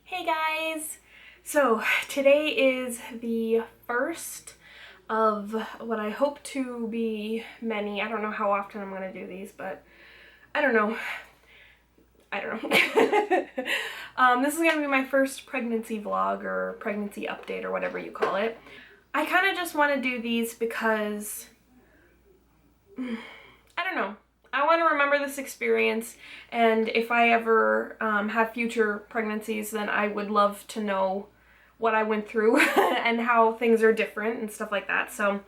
Hey guys! So today is the first of what I hope to be many. I don't know how often I'm gonna do these, but I don't know. This is gonna be my first pregnancy vlog or pregnancy update or whatever you call it. I kind of just want to do these because I don't know. I want to remember this experience, and if I ever have future pregnancies, then I would love to know what I went through and how things are different and stuff like that. So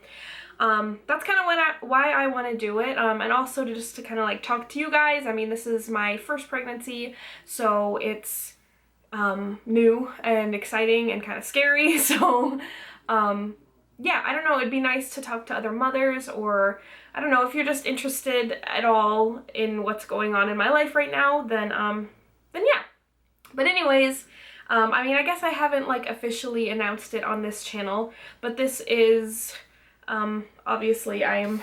that's kind of why I want to do it, and also just to kind of like talk to you guys. I mean, this is my first pregnancy, so it's new and exciting and kind of scary. So yeah, I don't know, it'd be nice to talk to other mothers, or I don't know, if you're just interested at all in what's going on in my life right now, then yeah. But anyways, I mean, I guess I haven't like officially announced it on this channel, but this is obviously I'm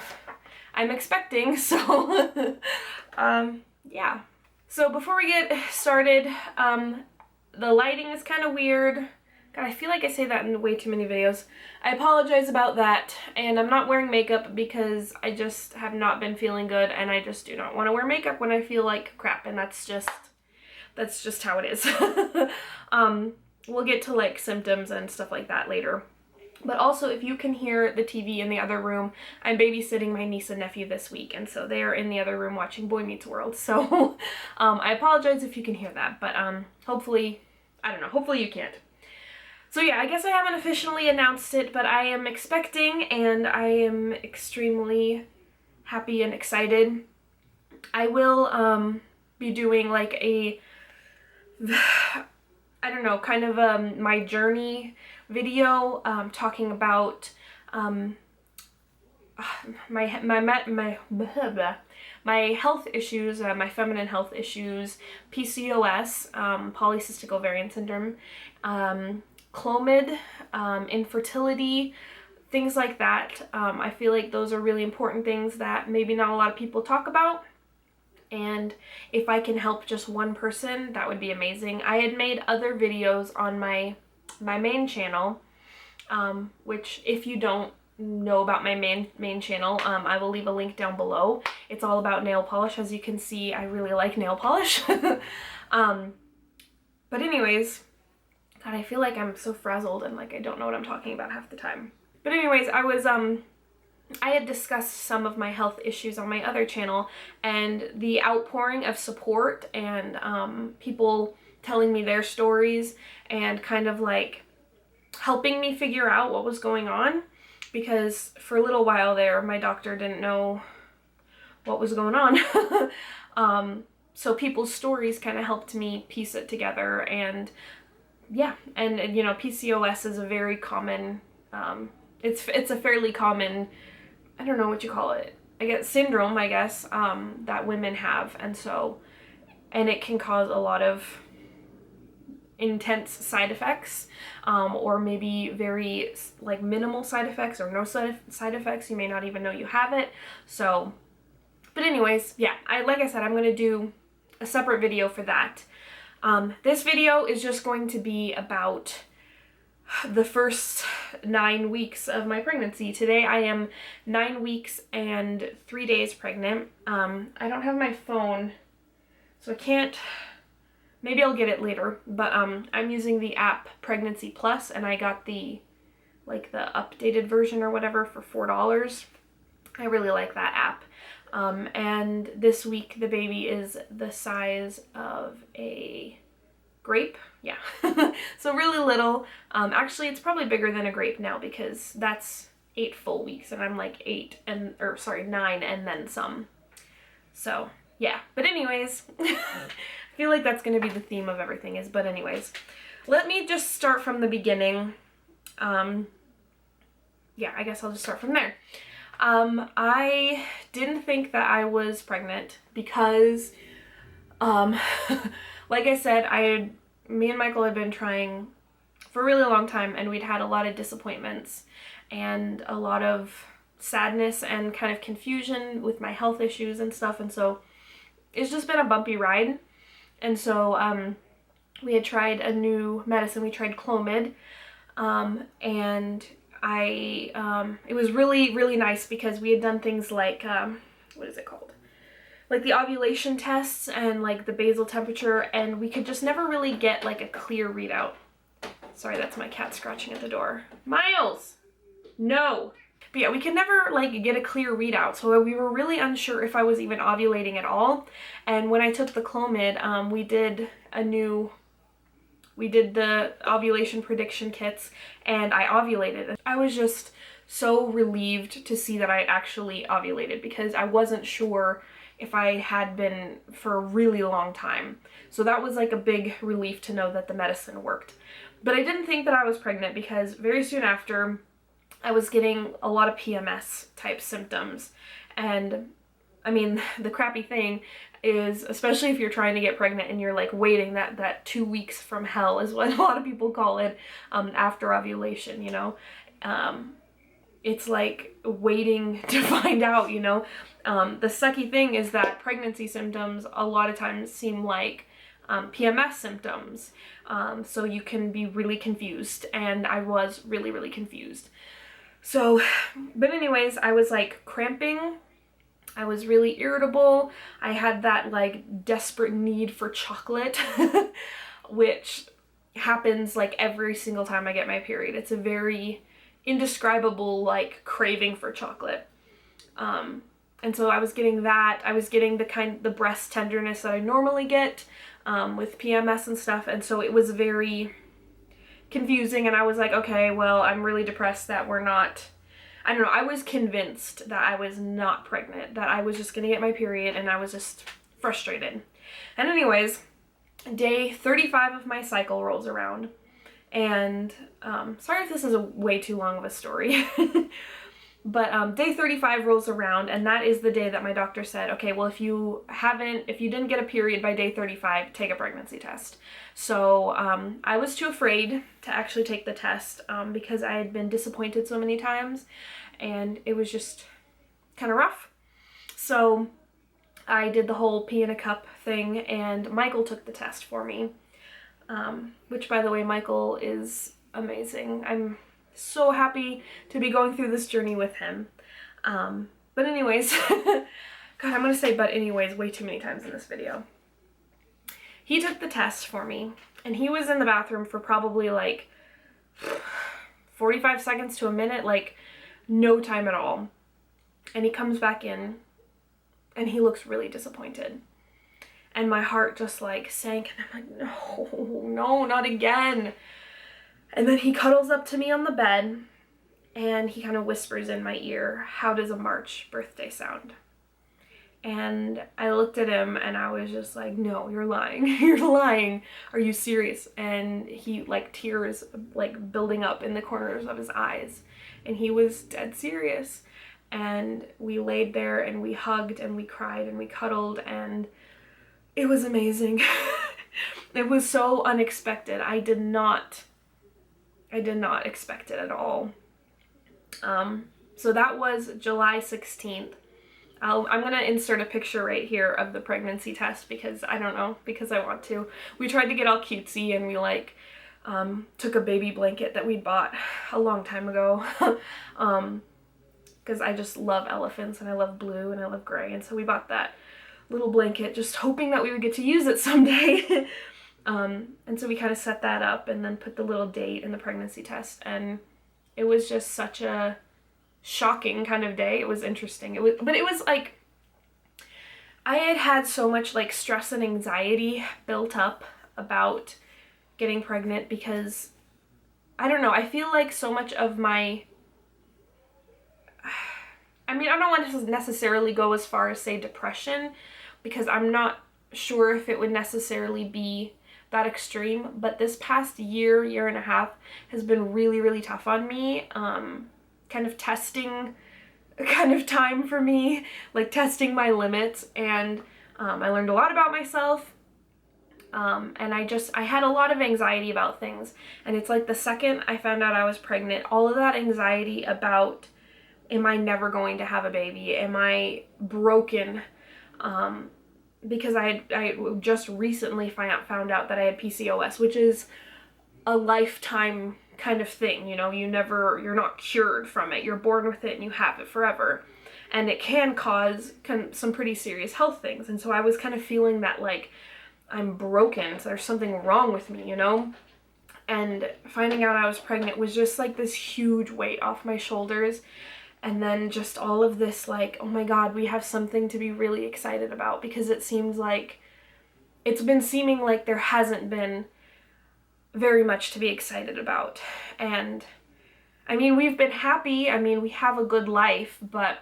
expecting, so yeah. So before we get started, the lighting is kind of weird. God, I feel like I say that in way too many videos. I apologize about that, and I'm not wearing makeup because I just have not been feeling good, and I just do not want to wear makeup when I feel like crap, and that's just how it is. We'll get to like symptoms and stuff like that later. But also, if you can hear the TV in the other room, I'm babysitting my niece and nephew this week, and so they are in the other room watching Boy Meets World. So I apologize if you can hear that, but hopefully, I don't know, hopefully you can't. So yeah, I guess I haven't officially announced it, but I am expecting, and I am extremely happy and excited. I will be doing like a, I don't know, kind of my journey video, talking about my health issues, my feminine health issues, PCOS, polycystic ovarian syndrome, Clomid, infertility, things like that. I feel like those are really important things that maybe not a lot of people talk about. And if I can help just one person, that would be amazing. I had made other videos on my main channel, which if you don't know about my main channel, I will leave a link down below. It's all about nail polish. As you can see, I really like nail polish. But anyways, God, I feel like I'm so frazzled and like I don't know what I'm talking about half the time. But anyways, I had discussed some of my health issues on my other channel, and the outpouring of support and people telling me their stories and kind of like helping me figure out what was going on, because for a little while there my doctor didn't know what was going on. So people's stories kind of helped me piece it together, and yeah, and you know, PCOS is a very common, it's a fairly common, I don't know what you call it, I guess syndrome, I guess, that women have, and it can cause a lot of intense side effects, or maybe very like minimal side effects or no side effects. You may not even know you have it. So, but anyways, yeah, like I said, I'm gonna do a separate video for that. This video is just going to be about the first 9 weeks of my pregnancy. Today I am 9 weeks and 3 days pregnant. I don't have my phone, so I can't, maybe I'll get it later, but I'm using the app Pregnancy Plus, and I got the updated version or whatever for $4. I really like that app. And this week the baby is the size of a grape. Yeah. So really little. Actually it's probably bigger than a grape now, because that's 8 full weeks and I'm like 9 and then some. So yeah, but anyways, I feel like that's going to be the theme of everything but anyways, let me just start from the beginning. Yeah, I guess I'll just start from there. I didn't think that I was pregnant because, like I said, me and Michael had been trying for a really long time, and we'd had a lot of disappointments and a lot of sadness and kind of confusion with my health issues and stuff, and so it's just been a bumpy ride. And so we had tried a new medicine. We tried Clomid, and it was really, really nice because we had done things like, what is it called? Like the ovulation tests and like the basal temperature, and we could just never really get like a clear readout. Sorry, that's my cat scratching at the door. Miles! No! But yeah, we could never like get a clear readout, so we were really unsure if I was even ovulating at all. And when I took the Clomid, we did the ovulation prediction kits, and I ovulated. I was just so relieved to see that I actually ovulated because I wasn't sure if I had been for a really long time. So that was like a big relief to know that the medicine worked. But I didn't think that I was pregnant because very soon after I was getting a lot of PMS type symptoms. And I mean, the crappy thing is, especially if you're trying to get pregnant and you're like waiting that 2 weeks from hell is what a lot of people call it, after ovulation, you know. It's like waiting to find out, you know. The sucky thing is that pregnancy symptoms a lot of times seem like PMS symptoms. So you can be really confused, and I was really, really confused. So, but anyways, I was like cramping. I was really irritable. I had that like desperate need for chocolate, which happens like every single time I get my period. It's a very indescribable like craving for chocolate. And so I was getting that. I was getting the breast tenderness that I normally get with PMS and stuff. And so it was very confusing, and I was like, okay, well, I'm really depressed that we're not, I don't know, I was convinced that I was not pregnant, that I was just gonna get my period, and I was just frustrated. And anyways, day 35 of my cycle rolls around, and sorry if this is a way too long of a story, but day 35 rolls around, and that is the day that my doctor said, okay, well, if you didn't get a period by day 35, take a pregnancy test. So I was too afraid to actually take the test because I had been disappointed so many times, and it was just kind of rough. So I did the whole pee in a cup thing, and Michael took the test for me, which, by the way, Michael is amazing. I'm so happy to be going through this journey with him. But anyways, God, I'm gonna say but anyways way too many times in this video. He took the test for me, and he was in the bathroom for probably like 45 seconds to a minute, like no time at all. And he comes back in, and he looks really disappointed. And my heart just like sank, and I'm like, no, not again. And then he cuddles up to me on the bed, and he kind of whispers in my ear, how does a March birthday sound? And I looked at him, and I was just like, no, you're lying. You're lying. Are you serious? And he, like, tears, like, building up in the corners of his eyes. And he was dead serious. And we laid there, and we hugged, and we cried, and we cuddled, and it was amazing. It was so unexpected. I did not expect it at all. So that was July 16th. I'm gonna insert a picture right here of the pregnancy test because I don't know, because I want to. We tried to get all cutesy, and we like took a baby blanket that we bought a long time ago because I just love elephants, and I love blue, and I love gray, and so we bought that little blanket just hoping that we would get to use it someday. And so we kind of set that up and then put the little date in the pregnancy test, and it was just such a shocking kind of day. It was interesting. But it was like, I had had so much like stress and anxiety built up about getting pregnant because, I don't know, I feel like so much of my, I mean, I don't want to necessarily go as far as say depression, because I'm not sure if it would necessarily be that extreme, but this past year and a half has been really, really tough on me. Kind of testing kind of time for me, like testing my limits, and I learned a lot about myself, and I had a lot of anxiety about things, and it's like the second I found out I was pregnant, all of that anxiety about, am I never going to have a baby? Am I broken? because I just recently found out that I had PCOS, which is a lifetime kind of thing, you know, you're not cured from it. You're born with it and you have it forever. And it can cause some pretty serious health things. And so I was kind of feeling that, like, I'm broken, so there's something wrong with me, you know? And finding out I was pregnant was just like this huge weight off my shoulders. And then just all of this, like, oh my God, we have something to be really excited about, because it seems like it's been seeming like there hasn't been very much to be excited about. And I mean, we've been happy. I mean, we have a good life, but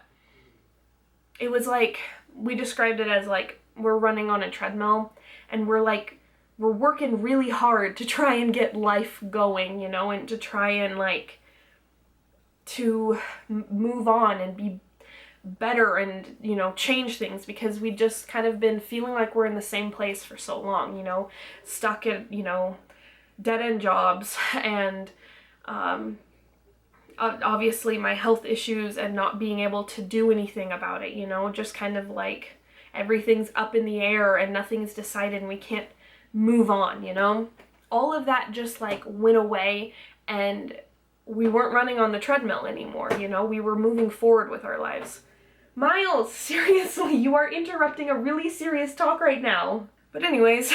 it was like, we described it as like we're running on a treadmill and we're working really hard to try and get life going, you know, and to try and like to move on and be better and, you know, change things, because we just kind of been feeling like we're in the same place for so long, you know, stuck at, you know, dead-end jobs, and obviously my health issues and not being able to do anything about it, you know, just kind of like everything's up in the air and nothing's decided and we can't move on, you know. All of that just like went away, and we weren't running on the treadmill anymore, you know, we were moving forward with our lives. Miles, seriously, you are interrupting a really serious talk right now. But anyways,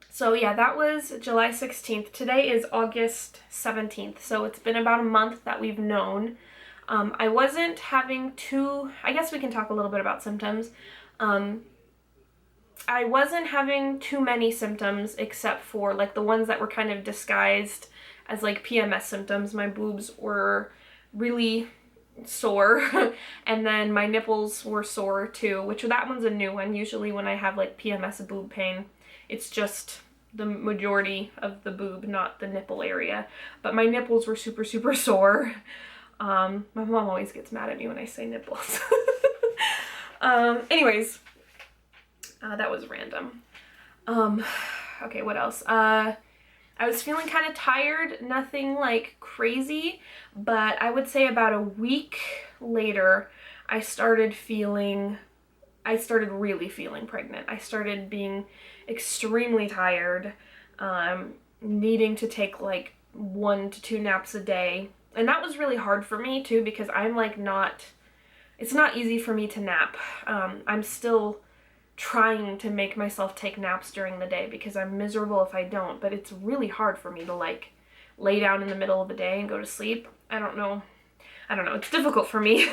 so yeah, that was July 16th. Today is August 17th, so it's been about a month that we've known. I wasn't having I guess we can talk a little bit about symptoms. I wasn't having too many symptoms, except for like the ones that were kind of disguised as like PMS symptoms. My boobs were really sore, and then my nipples were sore too, which that one's a new one. Usually when I have like PMS boob pain, it's just the majority of the boob, not the nipple area. But my nipples were super, super sore. My mom always gets mad at me when I say nipples. Anyways, that was random. Okay, what else? I was feeling kind of tired, nothing like crazy, but I would say about a week later, I started really feeling pregnant. I started being extremely tired, needing to take like 1 to 2 naps a day. And that was really hard for me too, because I'm like it's not easy for me to nap. I'm still trying to make myself take naps during the day because I'm miserable if I don't, but it's really hard for me to like lay down in the middle of the day and go to sleep. I don't know, it's difficult for me.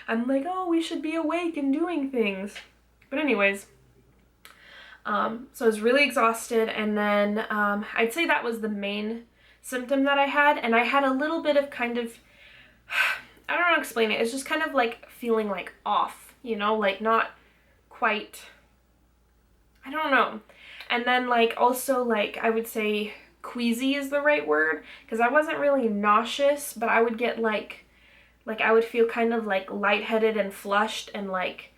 I'm like, oh, we should be awake and doing things. But anyways, so I was really exhausted, and then I'd say that was the main symptom that I had, and I had a little bit of kind of, I don't know how to explain it, it's just kind of like feeling like off, you know, like not quite, I don't know. And then like also like I would say queasy is the right word, because I wasn't really nauseous, but I would get like I would feel kind of like lightheaded and flushed, and like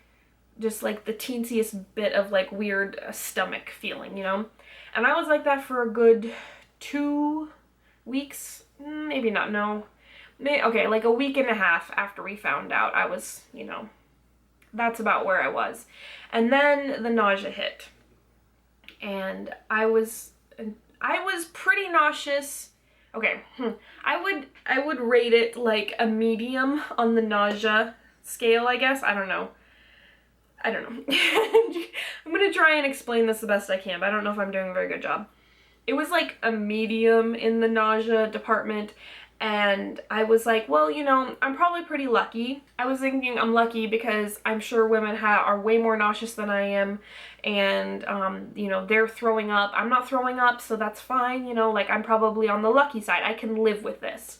just like the teensiest bit of like weird stomach feeling, you know. And I was like that for a good 2 weeks, maybe not, no, okay, like a week and a half after we found out. I was, you know, that's about where I was. And then the nausea hit, and I was pretty nauseous. Okay, I would rate it like a medium on the nausea scale, I guess. I don't know. I'm gonna try and explain this the best I can, but I don't know if I'm doing a very good job. It was like a medium in the nausea department, and I was like, well, you know, I'm probably pretty lucky. I was thinking I'm lucky because I'm sure women are way more nauseous than I am, and, you know, they're throwing up. I'm not throwing up, so that's fine, you know, like I'm probably on the lucky side. I can live with this.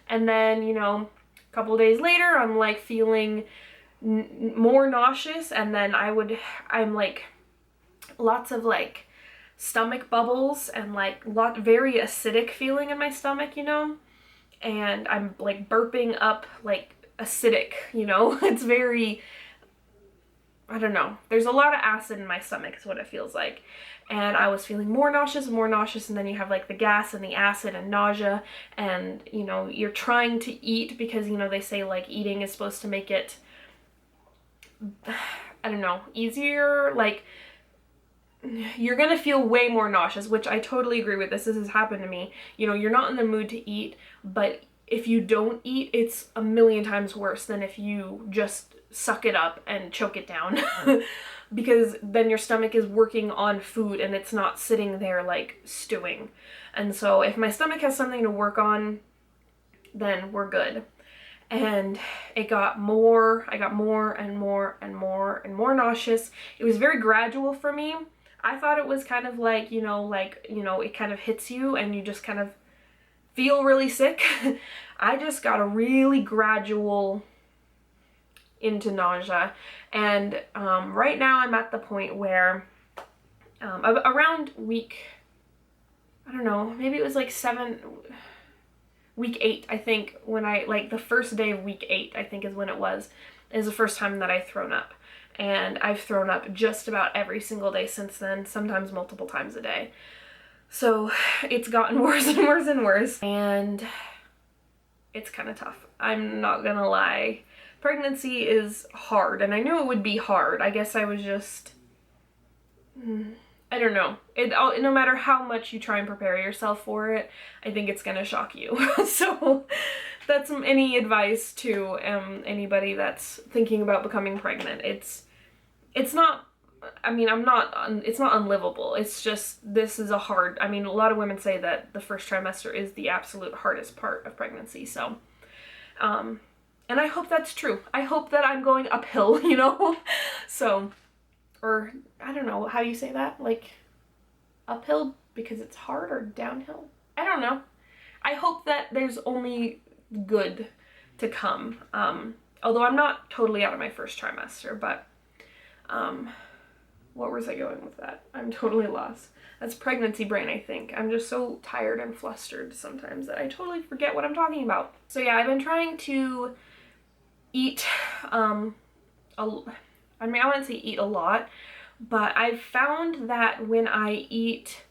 And then, you know, a couple days later, I'm like feeling more nauseous, and then I'm like lots of like stomach bubbles and like very acidic feeling in my stomach, you know. And I'm like burping up like acidic, you know. It's very, I don't know, there's a lot of acid in my stomach is what it feels like. And I was feeling more nauseous, and then you have like the gas and the acid and nausea, and you know, you're trying to eat because, you know, they say like eating is supposed to make it I don't know, easier, like, you're gonna feel way more nauseous, which I totally agree with. This has happened to me. You know, you're not in the mood to eat, but if you don't eat, it's a million times worse than if you just suck it up and choke it down. Because then your stomach is working on food and it's not sitting there like stewing. And so if my stomach has something to work on, then we're good. And I got more and more and more and more nauseous. It was very gradual for me. I thought it was kind of like, it kind of hits you and you just kind of feel really sick. I just got a really gradual into nausea. And right now I'm at the point where around week, I don't know, maybe it was like week 8, I think, when like the first day of week 8, I think is when it was, is the first time that I've thrown up. And I've thrown up just about every single day since then, sometimes multiple times a day. So it's gotten worse and worse and worse, and it's kind of tough. I'm not gonna lie. Pregnancy is hard, and I knew it would be hard. I guess I was just, I don't know. No matter how much you try and prepare yourself for it, I think it's gonna shock you. So that's any advice to anybody that's thinking about becoming pregnant. It's not, I mean, it's not unlivable. It's just, this is a hard, I mean, a lot of women say that the first trimester is the absolute hardest part of pregnancy. So, and I hope that's true. I hope that I'm going uphill, you know? So, or I don't know, how do you say that? Like, uphill because it's hard, or downhill? I don't know. I hope that there's only good to come. Although I'm not totally out of my first trimester, but what was I going with that? I'm totally lost. That's pregnancy brain, I think. I'm just so tired and flustered sometimes that I totally forget what I'm talking about. So yeah, I've been trying to eat, I wouldn't say eat a lot, but I've found that when I eat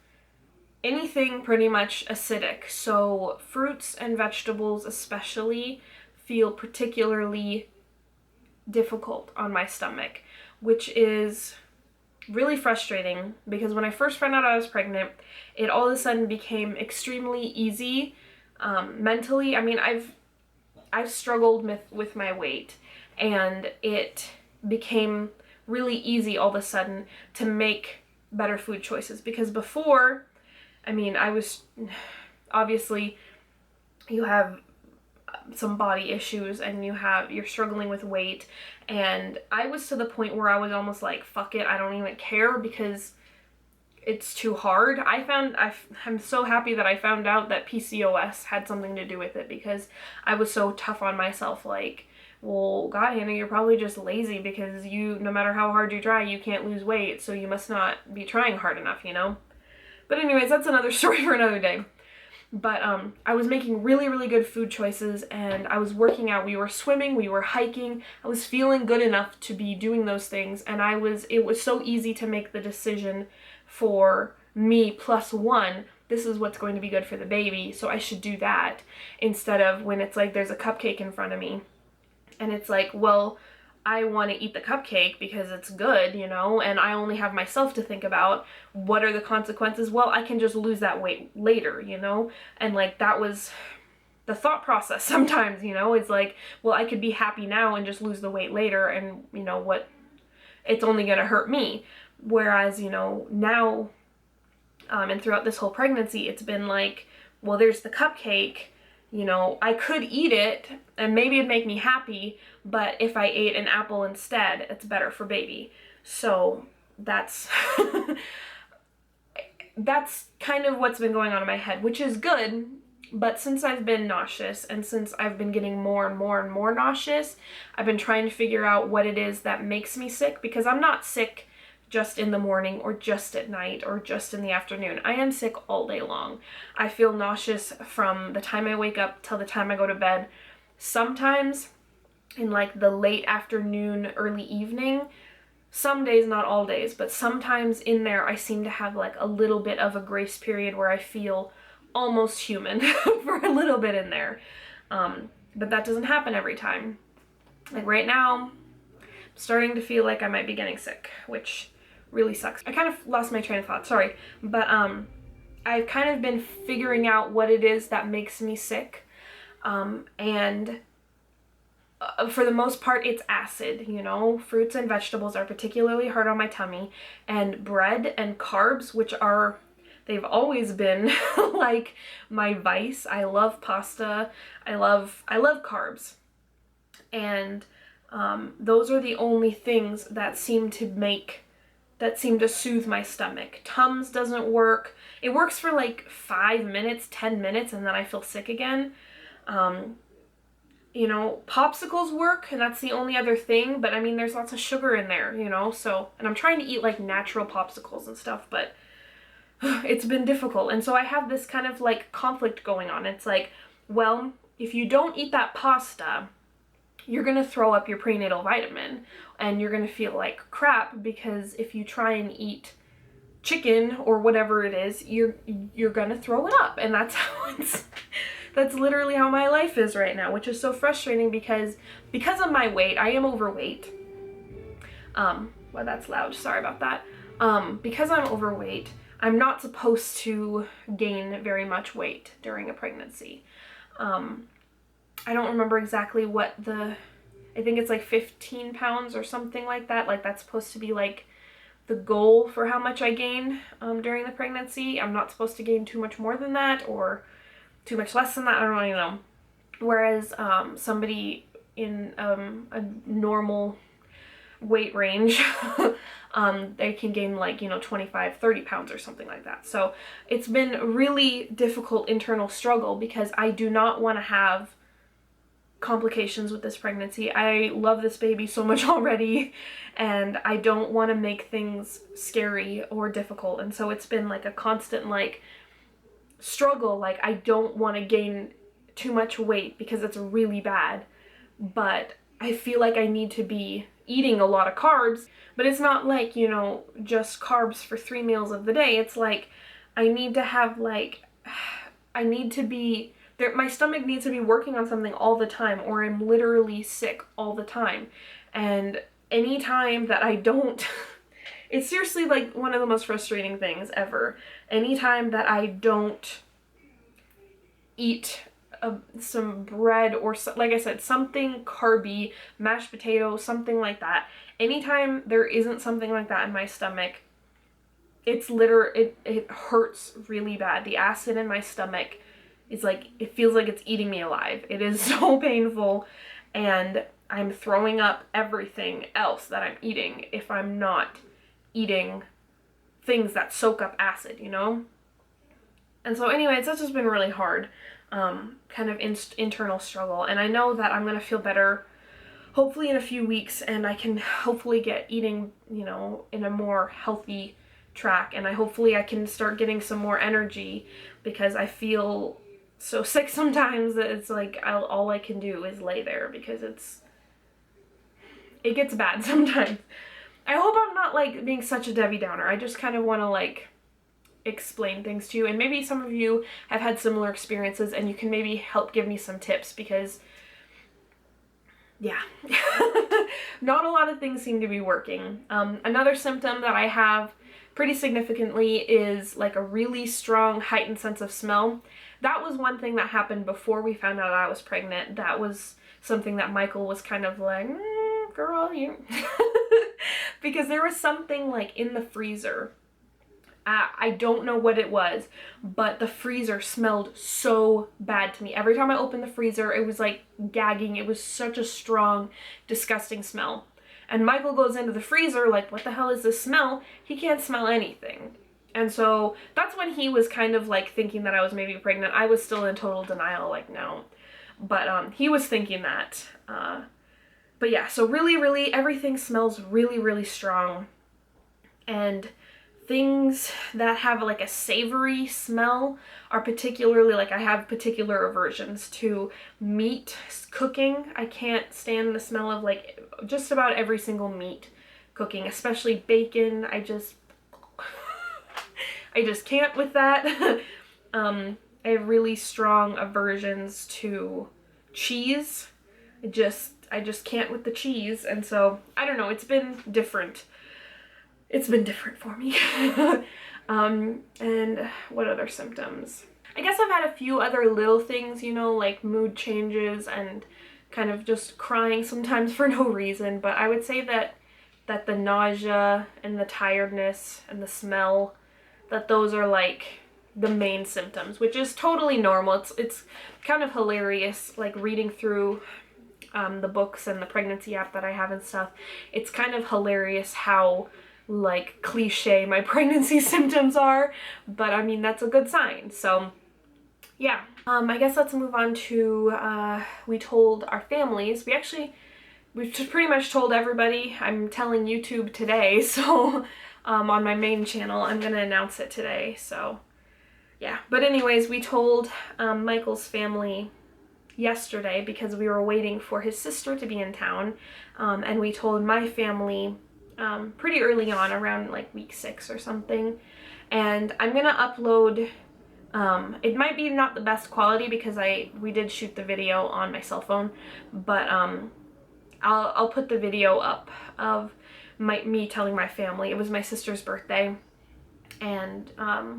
anything pretty much acidic, so fruits and vegetables especially, feel particularly difficult on my stomach, which is really frustrating because when I first found out I was pregnant, it all of a sudden became extremely easy mentally. I mean, I've struggled with my weight, and it became really easy all of a sudden to make better food choices, because before, I mean, I was, obviously you have some body issues and you're struggling with weight, and I was to the point where I was almost like, fuck it, I don't even care because it's too hard. I'm so happy that I found out that PCOS had something to do with it, because I was so tough on myself, like, well, God, Hannah, you're probably just lazy because no matter how hard you try, you can't lose weight, so you must not be trying hard enough, you know? But anyways, that's another story for another day. But I was making really, really good food choices, and I was working out. We were swimming, we were hiking. I was feeling good enough to be doing those things, and it was so easy to make the decision for me +1, this is what's going to be good for the baby, so I should do that, instead of when it's like there's a cupcake in front of me, and it's like, well, I want to eat the cupcake because it's good, you know, and I only have myself to think about. What are the consequences? Well, I can just lose that weight later, you know? And like, that was the thought process sometimes, you know? It's like, well, I could be happy now and just lose the weight later, and you know what? It's only going to hurt me. Whereas, you know, now, and throughout this whole pregnancy, it's been like, well, there's the cupcake, you know, I could eat it and maybe it'd make me happy, but if I ate an apple instead, it's better for baby. So that's that's kind of what's been going on in my head, which is good. But since I've been nauseous, and since I've been getting more and more and more nauseous, I've been trying to figure out what it is that makes me sick, because I'm not sick just in the morning or just at night or just in the afternoon. I am sick all day long. I feel nauseous from the time I wake up till the time I go to bed. Sometimes in like the late afternoon, early evening. Some days, not all days, but sometimes in there I seem to have like a little bit of a grace period where I feel almost human for a little bit in there. But that doesn't happen every time. Like right now, starting to feel like I might be getting sick, which really sucks. I kind of lost my train of thought, sorry. But I've kind of been figuring out what it is that makes me sick. And for the most part, it's acid, you know. Fruits and vegetables are particularly hard on my tummy, and bread and carbs, which are, they've always been like my vice. I love pasta. I love carbs. And those are the only things that seem to soothe my stomach. Tums doesn't work. It works for like 5 minutes, 10 minutes, and then I feel sick again. You know, popsicles work, and that's the only other thing, but I mean, there's lots of sugar in there, you know, so, and I'm trying to eat like natural popsicles and stuff, but it's been difficult. And so I have this kind of like conflict going on. It's like, well, if you don't eat that pasta, you're going to throw up your prenatal vitamin, and you're going to feel like crap, because if you try and eat chicken or whatever it is, you're going to throw it up. And that's how that's literally how my life is right now, which is so frustrating because of my weight. I am overweight. Well, that's loud. Sorry about that. Because I'm overweight, I'm not supposed to gain very much weight during a pregnancy. I don't remember exactly what I think it's like 15 pounds or something like that. Like, that's supposed to be like the goal for how much I gain during the pregnancy. I'm not supposed to gain too much more than that or too much less than that. I don't really know. Whereas somebody in a normal weight range, they can gain like, you know, 25, 30 pounds or something like that. So it's been a really difficult internal struggle because I do not want to have complications with this pregnancy. I love this baby so much already, and I don't want to make things scary or difficult. And so it's been like a constant like struggle. Like, I don't want to gain too much weight because it's really bad, but I feel like I need to be eating a lot of carbs. But it's not like, you know, just carbs for 3 meals of the day. It's like I need to have like, I need to be there, my stomach needs to be working on something all the time, or I'm literally sick all the time. And anytime that I don't it's seriously like one of the most frustrating things ever. Anytime that I don't eat some bread or like I said, something carby, mashed potato, something like that. Anytime there isn't something like that in my stomach, it's it hurts really bad. The acid in my stomach is like, it feels like it's eating me alive. It is so painful, and I'm throwing up everything else that I'm eating if I'm not eating things that soak up acid, you know? And so anyways, that's just been really hard, kind of internal struggle. And I know that I'm going to feel better hopefully in a few weeks, and I can hopefully get eating, you know, in a more healthy track, and hopefully I can start getting some more energy, because I feel so sick sometimes that it's like all I can do is lay there, because it gets bad sometimes. I hope I'm not like being such a Debbie Downer. I just kind of want to like explain things to you, and maybe some of you have had similar experiences and you can maybe help give me some tips, because yeah, not a lot of things seem to be working. Another symptom that I have pretty significantly is like a really strong heightened sense of smell. That was one thing that happened before we found out I was pregnant. That was something that Michael was kind of like, girl, you because there was something like in the freezer. I don't know what it was, but the freezer smelled so bad to me. Every time I opened the freezer, it was like gagging. It was such a strong, disgusting smell. And Michael goes into the freezer like, what the hell is this smell? He can't smell anything. And so that's when he was kind of like thinking that I was maybe pregnant. I was still in total denial, like, no. But he was thinking that. But yeah, so really, everything smells really, really strong. And things that have like a savory smell are particularly, like, I have particular aversions to meat cooking. I can't stand the smell of like just about every single meat cooking, especially bacon. I just can't with that. I have really strong aversions to cheese. I just can't with the cheese, and so, I don't know, it's been different. It's been different for me. And what other symptoms? I guess I've had a few other little things, you know, like mood changes and kind of just crying sometimes for no reason, but I would say that the nausea and the tiredness and the smell, that those are like the main symptoms, which is totally normal. It's kind of hilarious, like reading through the books and the pregnancy app that I have and stuff. It's kind of hilarious how like cliche my pregnancy symptoms are, but I mean, that's a good sign. So yeah, I guess let's move on to, we told our families. We've just pretty much told everybody. I'm telling YouTube today, so on my main channel, I'm gonna announce it today, so yeah. But anyways, we told Michael's family yesterday because we were waiting for his sister to be in town, and we told my family pretty early on, around like week 6 or something. And I'm gonna upload, it might be not the best quality because we did shoot the video on my cell phone, but I'll put the video up of me telling my family. It was my sister's birthday, and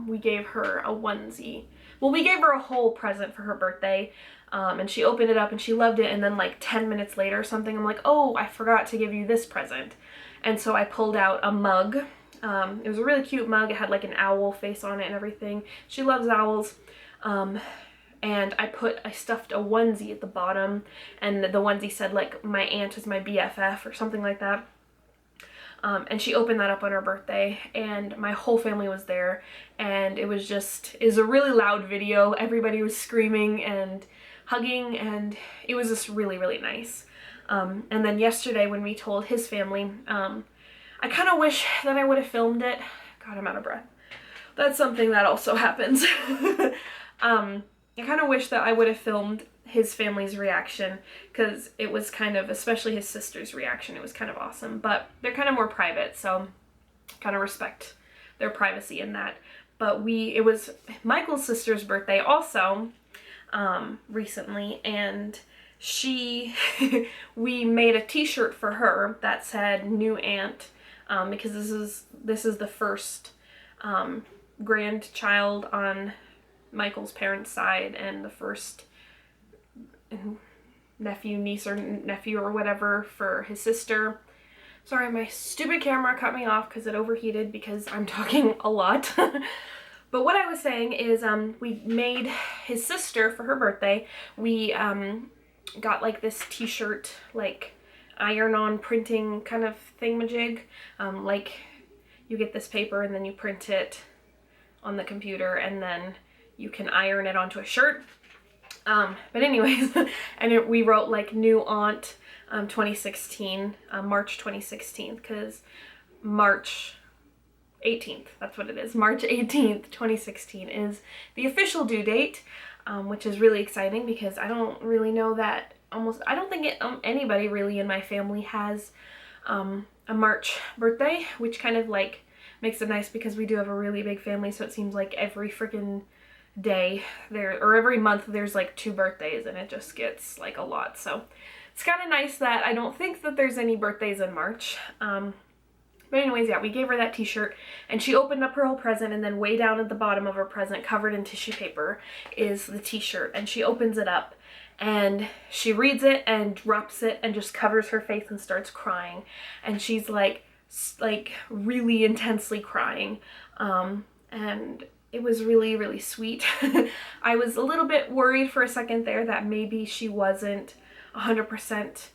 we gave her a onesie. Well, we gave her a whole present for her birthday, and she opened it up and she loved it, and then like 10 minutes later or something, I'm like, oh, I forgot to give you this present. And so I pulled out a mug. It was a really cute mug. It had like an owl face on it and everything. She loves owls. And I stuffed a onesie at the bottom, and the onesie said like, my aunt is my BFF or something like that. And she opened that up on her birthday, and my whole family was there, and it was a really loud video. Everybody was screaming and hugging, and it was just really, really nice. And then yesterday when we told his family, I kind of wish that I would have filmed it. God, I'm out of breath. That's something that also happens. I kind of wish that I would have filmed his family's reaction, because it was kind of, especially his sister's reaction, it was kind of awesome. But they're kind of more private, so kind of respect their privacy in that. But it was Michael's sister's birthday also, recently, and we made a t-shirt for her that said new aunt, because this is the first grandchild on Michael's parents' side, and the first niece or nephew or whatever for his sister. Sorry, my stupid camera cut me off because it overheated because I'm talking a lot. But what I was saying is, we made his sister for her birthday. We got like this t-shirt, like iron-on printing kind of thingamajig. Like you get this paper and then you print it on the computer and then you can iron it onto a shirt. But anyways, and we wrote like new aunt 2016, March 2016, because March 18th, that's what it is. March 18th, 2016 is the official due date, which is really exciting because I don't really know that I don't think anybody really in my family has a March birthday, which kind of like makes it nice because we do have a really big family, so it seems like every freaking day or every month there's like 2 birthdays, and it just gets like a lot. So it's kind of nice that I don't think that there's any birthdays in March. But anyways, yeah, we gave her that t-shirt, and she opened up her whole present, and then way down at the bottom of her present, covered in tissue paper, is the t-shirt, and she opens it up, and she reads it and drops it and just covers her face and starts crying, and she's like really intensely crying, and it was really, really sweet. I was a little bit worried for a second there that maybe she wasn't 100%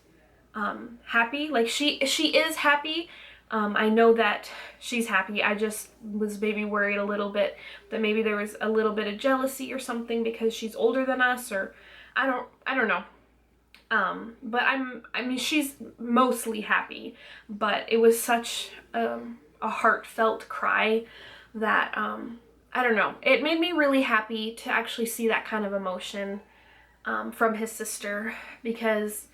happy. Like she is happy. I know that she's happy. I just was maybe worried a little bit that maybe there was a little bit of jealousy or something because she's older than us, or I don't know. But I mean, she's mostly happy, but it was such a heartfelt cry that, I don't know. It made me really happy to actually see that kind of emotion from his sister, because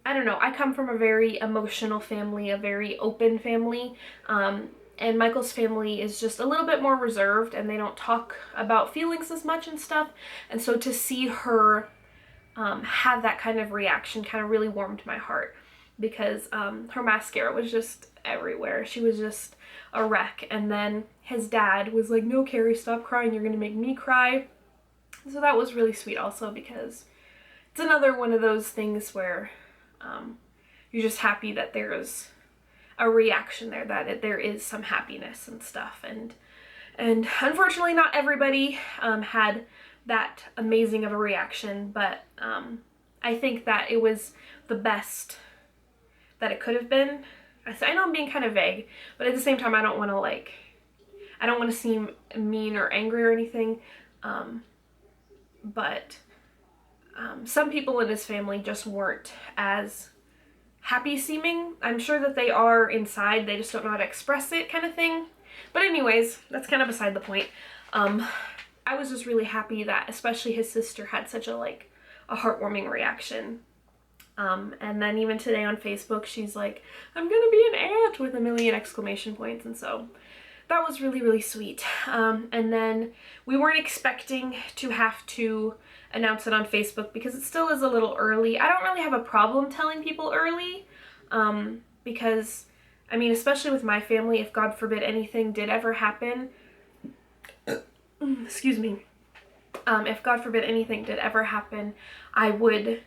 I don't know, I come from a very emotional family, a very open family, and Michael's family is just a little bit more reserved, and they don't talk about feelings as much and stuff, and so to see her have that kind of reaction kind of really warmed my heart, because her mascara was just everywhere. She was just a wreck. And then his dad was like, no, Carrie, stop crying. You're going to make me cry. So that was really sweet also, because it's another one of those things where you're just happy that there's a reaction there, that there is some happiness and stuff. And unfortunately not everybody had that amazing of a reaction, but I think that it was the best that it could have been. I know I'm being kind of vague, but at the same time I don't want to seem mean or angry or anything, but some people in his family just weren't as happy seeming. I'm sure that they are inside, they just don't know how to express it, kind of thing. But anyways, that's kind of beside the point. I was just really happy that especially his sister had such a heartwarming reaction. And then even today on Facebook, she's like, I'm gonna be an aunt with a million exclamation points. And so that was really, really sweet. And then we weren't expecting to have to announce it on Facebook because it still is a little early. I don't really have a problem telling people early, because, I mean, especially with my family, if God forbid anything did ever happen, excuse me, if God forbid anything did ever happen, I would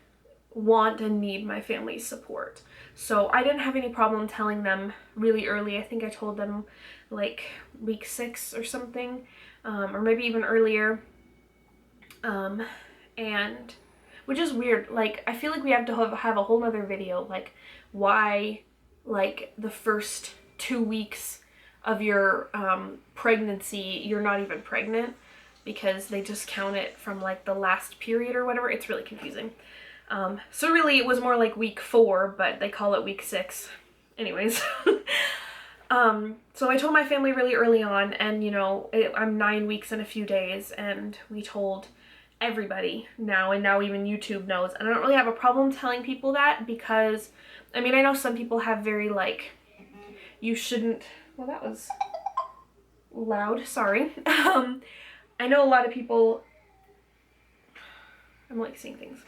want and need my family's support. So I didn't have any problem telling them really early. I think I told them like week 6 or something, or maybe even earlier. And which is weird. Like, I feel like we have to have a whole nother video, like why like the first 2 weeks of your pregnancy you're not even pregnant, because they just count it from like the last period or whatever. It's really confusing. So really it was more like week 4, but they call it week 6. Anyways. So I told my family really early on, and you know, I'm 9 weeks in a few days, and we told everybody now, and now even YouTube knows. And I don't really have a problem telling people that, because I mean, I know some people have very like, you shouldn't, well, that was loud, sorry. I know a lot of people, I'm like seeing things.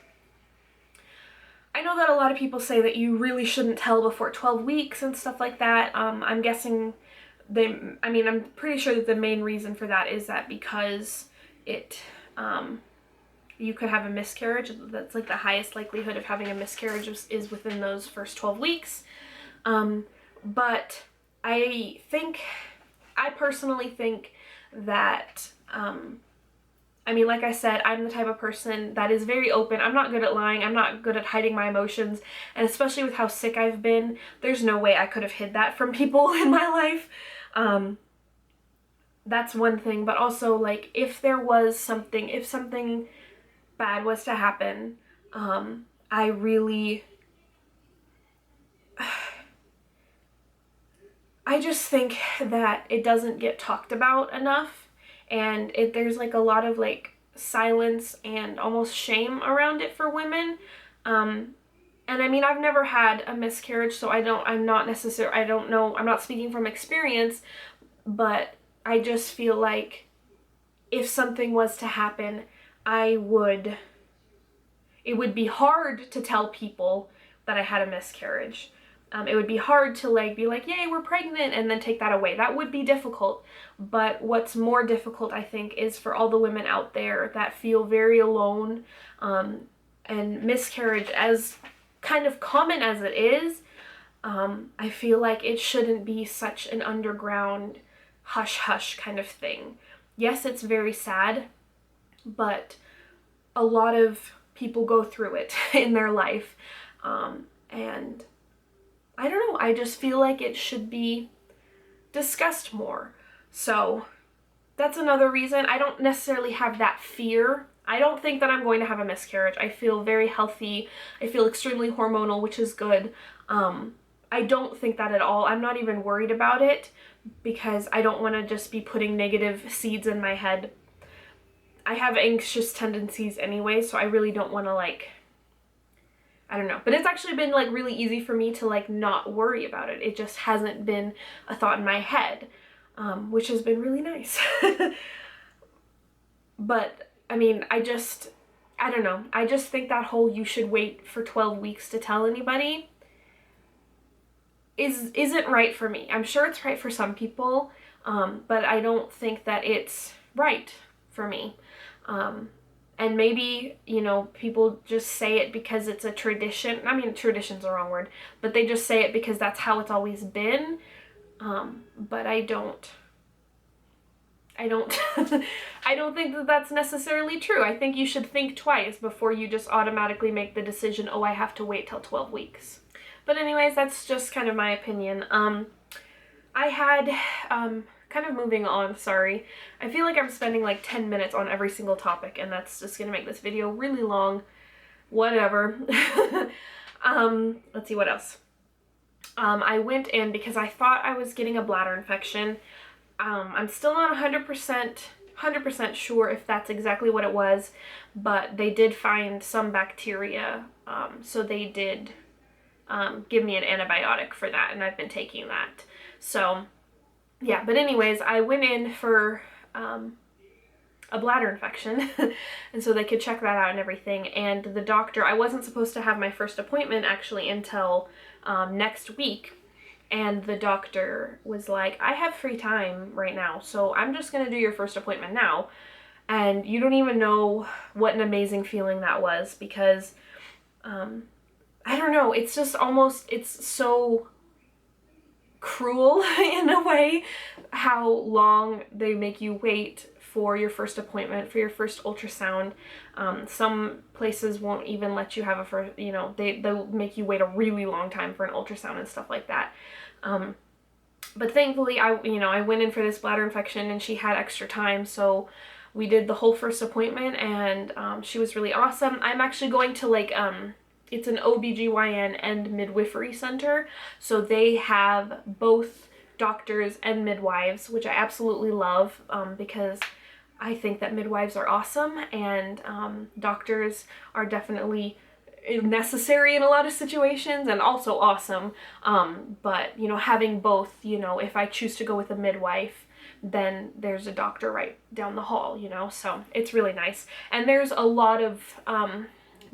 I know that a lot of people say that you really shouldn't tell before 12 weeks and stuff like that. I'm guessing I'm pretty sure that the main reason for that is that because you could have a miscarriage. That's like the highest likelihood of having a miscarriage is within those first 12 weeks. But I personally think that, I mean, like I said, I'm the type of person that is very open. I'm not good at lying. I'm not good at hiding my emotions. And especially with how sick I've been, there's no way I could have hid that from people in my life. That's one thing. But also, like, if something bad was to happen, I just think that it doesn't get talked about enough. And there's like a lot of like silence and almost shame around it for women. And I mean, I've never had a miscarriage, so I'm not speaking from experience, but I just feel like if something was to happen, it would be hard to tell people that I had a miscarriage. It would be hard to like be like, yay, we're pregnant, and then take that away. That would be difficult. But what's more difficult, I think, is for all the women out there that feel very alone, and miscarriage, as kind of common as it is, I feel like it shouldn't be such an underground hush-hush kind of thing. Yes, it's very sad, but a lot of people go through it in their life, and I don't know, I just feel like it should be discussed more. So that's another reason. I don't necessarily have that fear. I don't think that I'm going to have a miscarriage. I feel very healthy. I feel extremely hormonal, which is good. I don't think that at all. I'm not even worried about it, because I don't want to just be putting negative seeds in my head. I have anxious tendencies anyway, so I really don't want to like, I don't know. But it's actually been like really easy for me to like not worry about it. It just hasn't been a thought in my head, which has been really nice. But I mean, I don't know. I just think that whole you should wait for 12 weeks to tell anybody isn't right for me. I'm sure it's right for some people, but I don't think that it's right for me. And maybe, you know, people just say it because it's a tradition. I mean, tradition's the wrong word, but they just say it because that's how it's always been. But I don't I don't think that that's necessarily true. I think you should think twice before you just automatically make the decision, oh, I have to wait till 12 weeks. But anyways, that's just kind of my opinion. I had, kind of moving on, sorry. I feel like I'm spending like 10 minutes on every single topic, and that's just gonna make this video really long. Whatever. Let's see what else. I went in because I thought I was getting a bladder infection. I'm still not 100% sure if that's exactly what it was, but they did find some bacteria, so they did give me an antibiotic for that, and I've been taking that. So, yeah, but anyways, I went in for a bladder infection, and so they could check that out and everything, and the doctor, I wasn't supposed to have my first appointment actually until next week. And the doctor was like, I have free time right now, so I'm just gonna do your first appointment now. And you don't even know what an amazing feeling that was, because, I don't know, it's just almost, it's so cruel in a way, how long they make you wait for your first appointment, for your first ultrasound. Some places won't even let you have a first, you know, they'll make you wait a really long time for an ultrasound and stuff like that. But thankfully, I went in for this bladder infection, and she had extra time, so we did the whole first appointment, and she was really awesome. I'm actually going to like, it's an OBGYN and midwifery center, so they have both doctors and midwives, which I absolutely love, because I think that midwives are awesome, and doctors are definitely necessary in a lot of situations and also awesome. But, you know, having both, you know, if I choose to go with a midwife, then there's a doctor right down the hall, you know, so it's really nice. And there's a lot of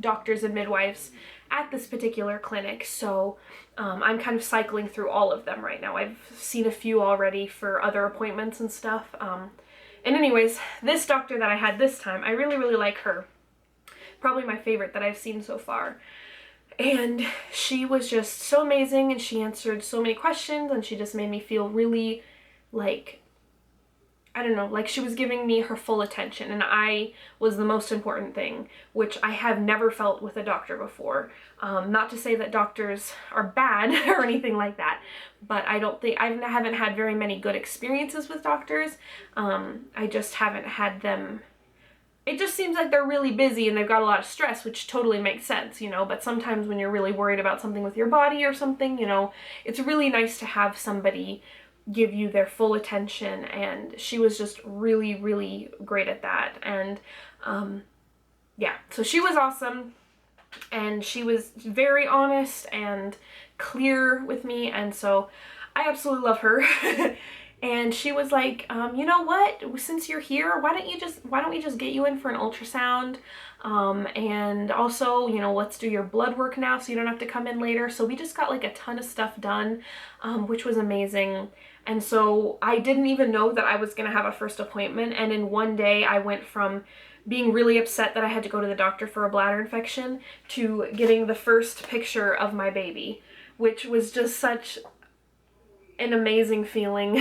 doctors and midwives at this particular clinic, so I'm kind of cycling through all of them right now. I've seen a few already for other appointments and stuff. And anyways, this doctor that I had this time, I really, really like her. Probably my favorite that I've seen so far. And she was just so amazing, and she answered so many questions, and she just made me feel really, like, I don't know, like she was giving me her full attention, and I was the most important thing, which I have never felt with a doctor before. Not to say that doctors are bad or anything like that, but I haven't had very many good experiences with doctors. I just haven't had them. It just seems like they're really busy and they've got a lot of stress, which totally makes sense, you know, but sometimes when you're really worried about something with your body or something, you know, it's really nice to have somebody give you their full attention, and she was just really, really great at that. And yeah, so she was awesome, and she was very honest and clear with me, and so I absolutely love her. And she was like, you know what, since you're here, why don't we just get you in for an ultrasound, and also, you know, let's do your blood work now so you don't have to come in later. So we just got like a ton of stuff done, which was amazing. And so I didn't even know that I was gonna have a first appointment, and in one day I went from being really upset that I had to go to the doctor for a bladder infection to getting the first picture of my baby, which was just such an amazing feeling.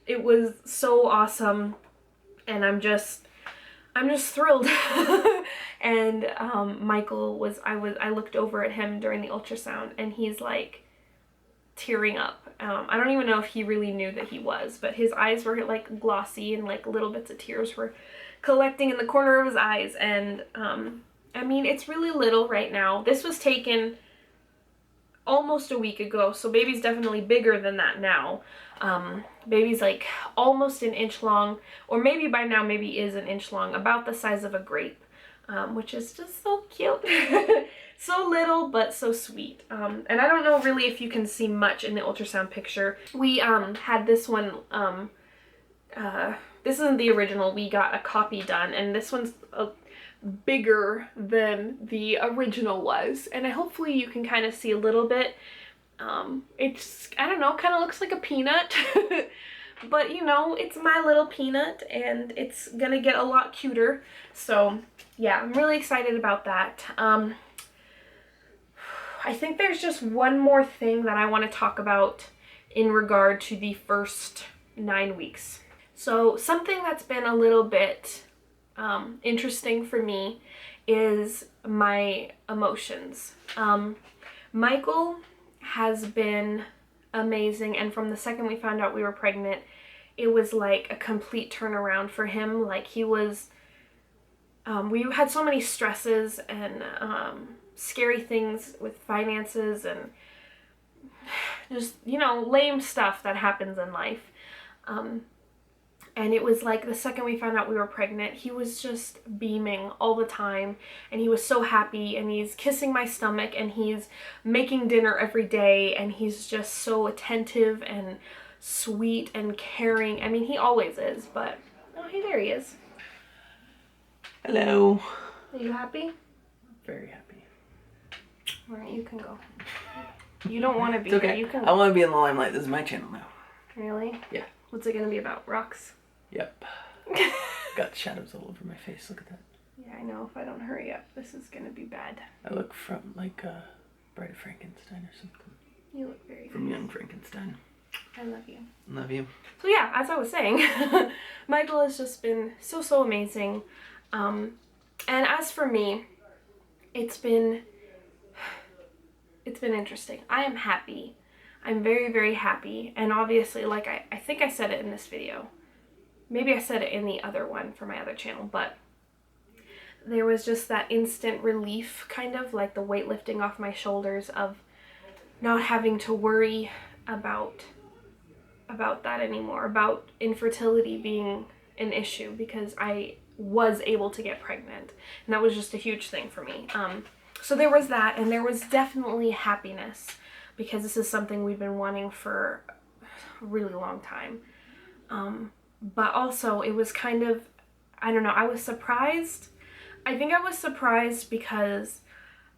It was so awesome, and I'm just thrilled. And Michael was, I looked over at him during the ultrasound, and he's like tearing up. I don't even know if he really knew that he was, but his eyes were like glossy, and like little bits of tears were collecting in the corner of his eyes. And I mean, it's really little right now. This was taken almost a week ago, so baby's definitely bigger than that now. Baby's like almost an inch long, or maybe by now maybe is an inch long, about the size of a grape, which is just so cute. So little, but so sweet. And I don't know really if you can see much in the ultrasound picture. We had this one, this isn't the original, we got a copy done, and this one's bigger than the original was. And hopefully you can kind of see a little bit. It's, I don't know, kind of looks like a peanut. But you know, it's my little peanut and it's gonna get a lot cuter. So yeah, I'm really excited about that. I think there's just one more thing that I want to talk about in regard to the first 9 weeks. So something that's been a little bit interesting for me is my emotions. Michael has been amazing, and from the second we found out we were pregnant, it was like a complete turnaround for him. Like he was, we had so many stresses and scary things with finances and just, you know, lame stuff that happens in life. And it was like the second we found out we were pregnant, he was just beaming all the time, and he was so happy, and he's kissing my stomach, and he's making dinner every day, and he's just so attentive and sweet and caring. I mean, he always is, but oh, hey, there he is. Hello. Are you happy? Very happy. All right, you can go. You don't want to be It's okay. here. You can I want to be in the limelight. This is my channel now. Really? Yeah. What's it gonna be about? Rocks? Yep. Got shadows all over my face. Look at that. Yeah, I know. If I don't hurry up, this is gonna be bad. I look from like Bride of Frankenstein or something. You look very From good. Young Frankenstein. I love you. Love you. So yeah, as I was saying, Michael has just been so amazing. And as for me, it's been interesting. I am happy. I'm very happy. And obviously, like I think I said it in this video. Maybe I said it in the other one for my other channel, but there was just that instant relief, kind of like the weight lifting off my shoulders of not having to worry about that anymore, about infertility being an issue, because I was able to get pregnant, and that was just a huge thing for me. So there was that, and there was definitely happiness, because this is something we've been wanting for a really long time. But also it was kind of, I don't know, I was surprised. I think I was surprised because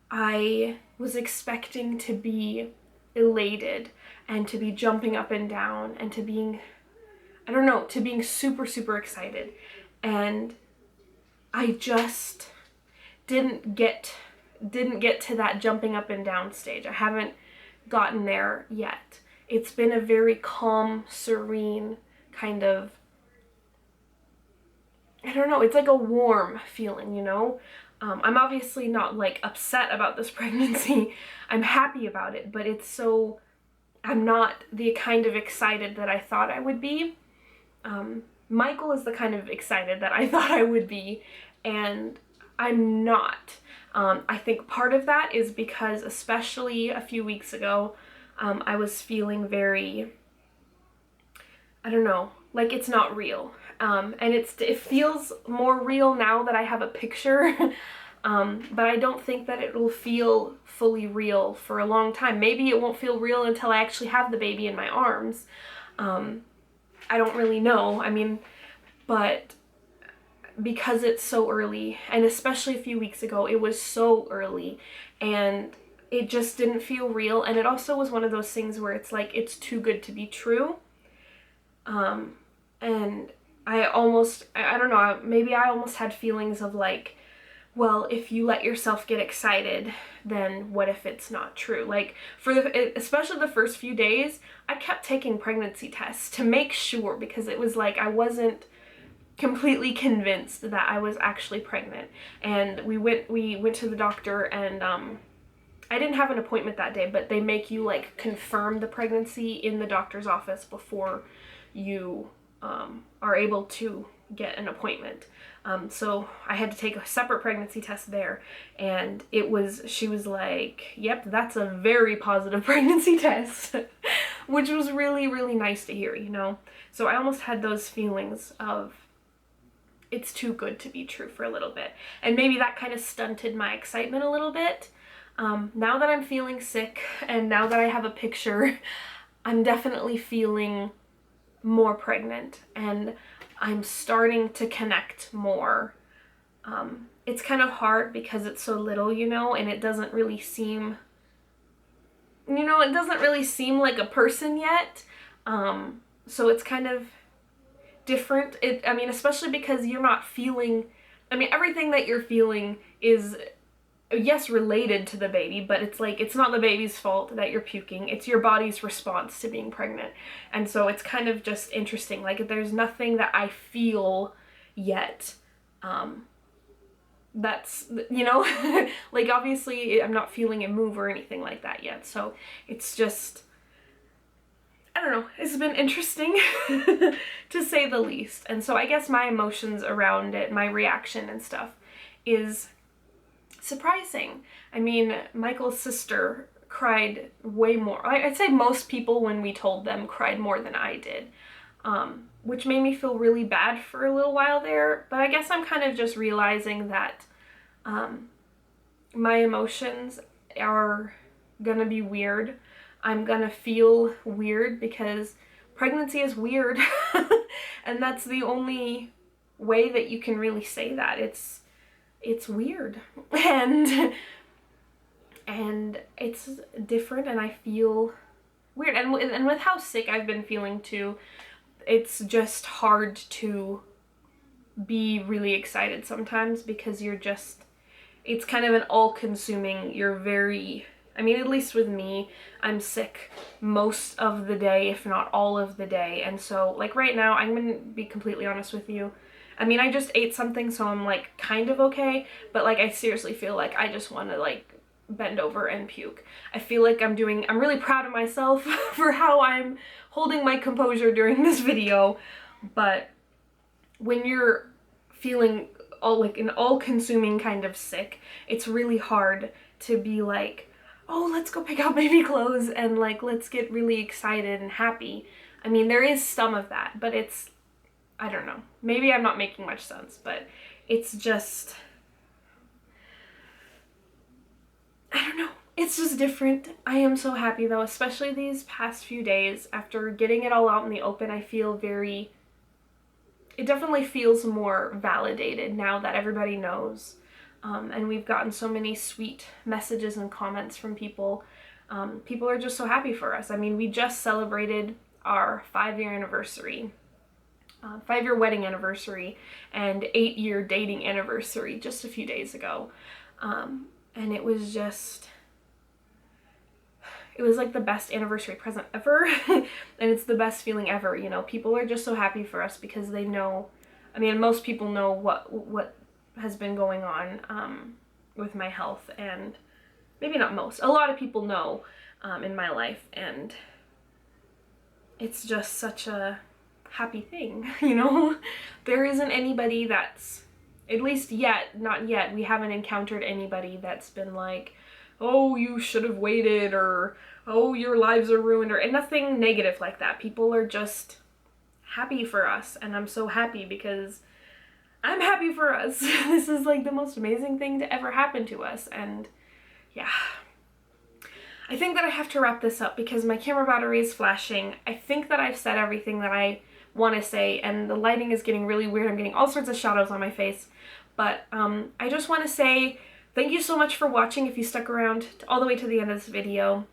I was expecting to be elated and to be jumping up and down and to being, I don't know, to being super excited. And I just didn't get to that jumping up and down stage. I haven't gotten there yet. It's been a very calm, serene kind of, I don't know, it's like a warm feeling, you know? I'm obviously not like upset about this pregnancy. I'm happy about it, but it's so, I'm not the kind of excited that I thought I would be. Michael is the kind of excited that I thought I would be, and I'm not. I think part of that is because, especially a few weeks ago, I was feeling very, I don't know, like it's not real. And it feels more real now that I have a picture, but I don't think that it will feel fully real for a long time. Maybe it won't feel real until I actually have the baby in my arms. I don't really know. I mean, but because it's so early, and especially a few weeks ago, it was so early, and it just didn't feel real. And it also was one of those things where it's like, it's too good to be true. And I don't know, maybe I almost had feelings of like, well, if you let yourself get excited, then what if it's not true? Like, especially the first few days, I kept taking pregnancy tests to make sure, because it was like I wasn't completely convinced that I was actually pregnant. And we went to the doctor, and I didn't have an appointment that day, but they make you like confirm the pregnancy in the doctor's office before you are able to get an appointment. So I had to take a separate pregnancy test there, and she was like, yep, that's a very positive pregnancy test, which was really nice to hear, you know? So I almost had those feelings of, it's too good to be true for a little bit. And maybe that kind of stunted my excitement a little bit. Now that I'm feeling sick, and now that I have a picture, I'm definitely feeling more pregnant, and I'm starting to connect more it's kind of hard because it's so little, you know, and it doesn't really seem, you know, it doesn't really seem like a person yet. So it's kind of different. I mean, especially because you're not feeling, I mean, everything that you're feeling is, yes, related to the baby, but it's like, it's not the baby's fault that you're puking. It's your body's response to being pregnant. And so it's kind of just interesting. Like, there's nothing that I feel yet. That's, you know, like, obviously I'm not feeling it move or anything like that yet. So it's just, I don't know, it's been interesting to say the least. And so I guess my emotions around it, my reaction and stuff is surprising. I mean, Michael's sister cried way more. I'd say most people, when we told them, cried more than I did, which made me feel really bad for a little while there. But I guess I'm kind of just realizing that my emotions are gonna be weird. I'm gonna feel weird because pregnancy is weird. And that's the only way that you can really say that. It's weird. And it's different, and I feel weird. And with how sick I've been feeling too, it's just hard to be really excited sometimes because you're just, it's kind of an all-consuming, you're very, I mean, at least with me, I'm sick most of the day, if not all of the day. And so, like, right now, I'm gonna be completely honest with you. I mean, I just ate something, so I'm, like, kind of okay. But, like, I seriously feel like I just want to, like, bend over and puke. I feel like I'm really proud of myself for how I'm holding my composure during this video. But when you're feeling all, like, an all-consuming kind of sick, it's really hard to be like, oh, let's go pick out baby clothes and, like, let's get really excited and happy. I mean, there is some of that, but it's, I don't know. Maybe I'm not making much sense, but it's just, I don't know. It's just different. I am so happy though, especially these past few days. After getting it all out in the open, I feel very, it definitely feels more validated now that everybody knows. And we've gotten so many sweet messages and comments from people. People are just so happy for us. I mean, we just celebrated our 5-year anniversary, 5-year wedding anniversary, and 8-year dating anniversary just a few days ago. And it was just, it was like the best anniversary present ever. And it's the best feeling ever, you know. People are just so happy for us because they know, I mean, most people know what has been going on with my health, and maybe not most, a lot of people know in my life, and it's just such a happy thing, you know. There isn't anybody that's, at least yet, not yet, we haven't encountered anybody that's been like, oh, you should have waited, or oh, your lives are ruined, or, and nothing negative like that. People are just happy for us, and I'm so happy because I'm happy for us. This is like the most amazing thing to ever happen to us. And yeah, I think that I have to wrap this up because my camera battery is flashing. I think that I've said everything that I want to say, and the lighting is getting really weird. I'm getting all sorts of shadows on my face. But I just want to say thank you so much for watching if you stuck around all the way to the end of this video.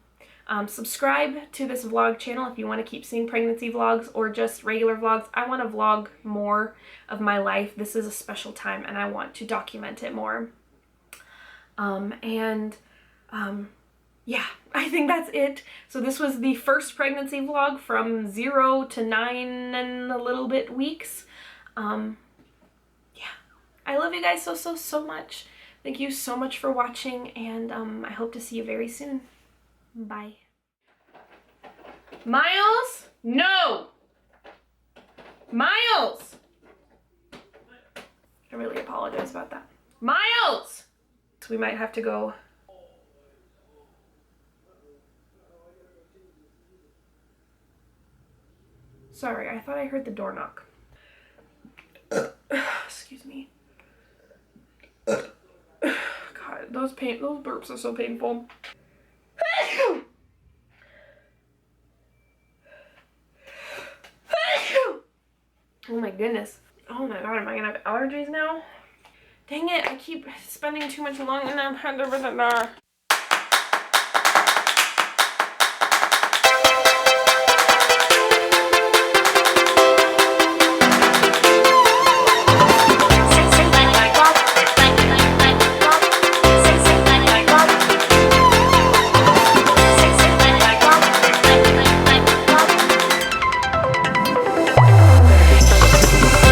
Subscribe to this vlog channel if you want to keep seeing pregnancy vlogs or just regular vlogs. I want to vlog more of my life. This is a special time and I want to document it more. Yeah, I think that's it. So this was the first pregnancy vlog from 0 to 9 and a little bit weeks. Yeah, I love you guys so much. Thank you so much for watching, and I hope to see you very soon. Bye. Miles? No! Miles! I really apologize about that. Miles! So we might have to go. Sorry, I thought I heard the door knock. Excuse me. God, those burps are so painful. Oh my goodness. Oh my god, am I gonna have allergies now? Dang it, I keep spending too much long enough.